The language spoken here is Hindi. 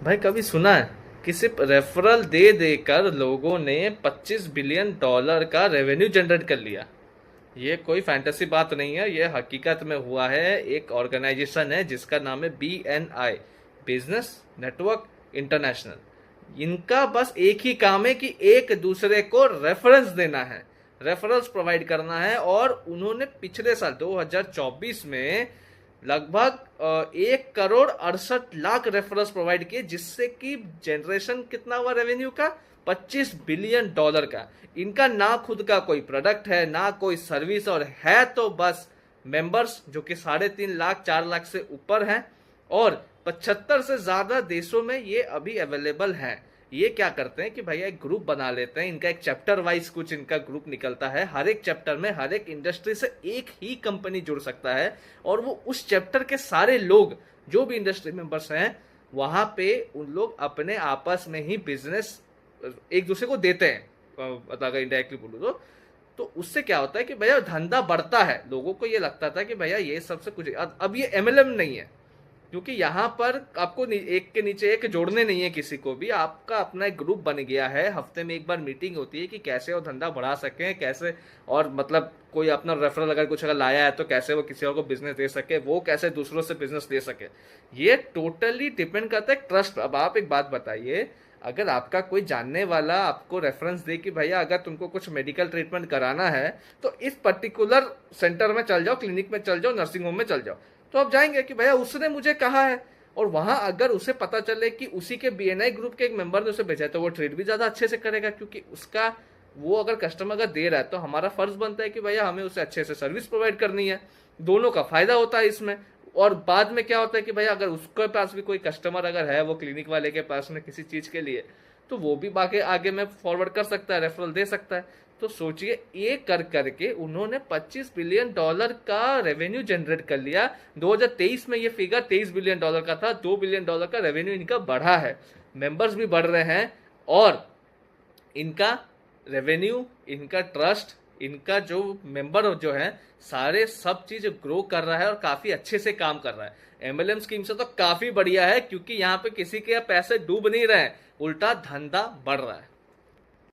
भाई कभी सुना है कि सिर्फ रेफरल दे देकर लोगों ने $25 बिलियन का रेवेन्यू जनरेट कर लिया। ये कोई फैंटेसी बात नहीं है, ये हकीकत में हुआ है। एक ऑर्गेनाइजेशन है जिसका नाम है BNI, बिजनेस नेटवर्क इंटरनेशनल। इनका बस एक ही काम है कि एक दूसरे को रेफरेंस देना है, रेफरल्स प्रोवाइड करना है। और उन्होंने पिछले साल 2024 में लगभग 1 करोड़ 68 लाख रेफरल्स प्रोवाइड किए, जिससे कि जनरेशन कितना हुआ रेवेन्यू का, $25 बिलियन का। इनका ना खुद का कोई प्रोडक्ट है ना कोई सर्विस, और है तो बस मेंबर्स जो कि 3.5 लाख 4 लाख से ऊपर हैं, और 75 से ज्यादा देशों में ये अभी अवेलेबल है। ये क्या करते हैं कि भैया एक ग्रुप बना लेते हैं, इनका एक चैप्टर वाइज कुछ इनका ग्रुप निकलता है। हर एक चैप्टर में हर एक इंडस्ट्री से एक ही कंपनी जुड़ सकता है, और वो उस चैप्टर के सारे लोग जो भी इंडस्ट्री मेंबर्स हैं वहां पे उन लोग अपने आपस में ही बिजनेस एक दूसरे को देते हैं। अगर इनडायरेक्टली बोलूँ तो उससे क्या होता है कि भैया धंधा बढ़ता है। लोगों को ये लगता था कि भैया ये सबसे कुछ, अब ये MLM नहीं है, क्योंकि यहाँ पर आपको एक के नीचे एक जोड़ने नहीं है किसी को भी। आपका अपना एक ग्रुप बन गया है, हफ्ते में एक बार मीटिंग होती है कि कैसे वो धंधा बढ़ा सकें, कैसे, और मतलब कोई अपना रेफरल अगर कुछ अगर लाया है तो कैसे वो किसी और को बिजनेस दे सके, वो कैसे दूसरों से बिजनेस दे सके। ये टोटली डिपेंड करता है ट्रस्ट। अब आप एक बात बताइए, अगर आपका कोई जानने वाला आपको रेफरेंस दे कि भैया अगर तुमको कुछ मेडिकल ट्रीटमेंट कराना है तो इस पर्टिकुलर सेंटर में चल जाओ, क्लिनिक में चल जाओ, नर्सिंग होम में चल जाओ, तो आप जाएंगे कि भैया उसने मुझे कहा है। और वहां अगर उसे पता चले कि उसी के BNI ग्रुप के एक मेंबर ने उसे भेजा है तो वो ट्रीट भी ज्यादा अच्छे से करेगा, क्योंकि उसका वो अगर कस्टमर अगर दे रहा है तो हमारा फर्ज बनता है कि भैया हमें उसे अच्छे से सर्विस प्रोवाइड करनी है। दोनों का फायदा होता है इसमें। और बाद में क्या होता है कि भैया अगर उसके पास भी कोई कस्टमर अगर है वो क्लिनिक वाले के पास में किसी चीज के लिए, तो वो भी बाकी आगे में फॉरवर्ड कर सकता है, रेफरल दे सकता है। तो सोचिए ये कर करके उन्होंने $25 बिलियन का रेवेन्यू जनरेट कर लिया। 2023 में ये फिगर $23 बिलियन का था। $2 बिलियन का रेवेन्यू इनका बढ़ा है, मेंबर्स भी बढ़ रहे हैं, और इनका रेवेन्यू, इनका ट्रस्ट, इनका जो मेंबर जो है, सारे सब चीज ग्रो कर रहा है और काफी अच्छे से काम कर रहा है। MLM स्कीम से तो काफी बढ़िया है, क्योंकि यहाँ पे किसी के पैसे डूब नहीं रहे हैं, उल्टा धंधा बढ़ रहा है।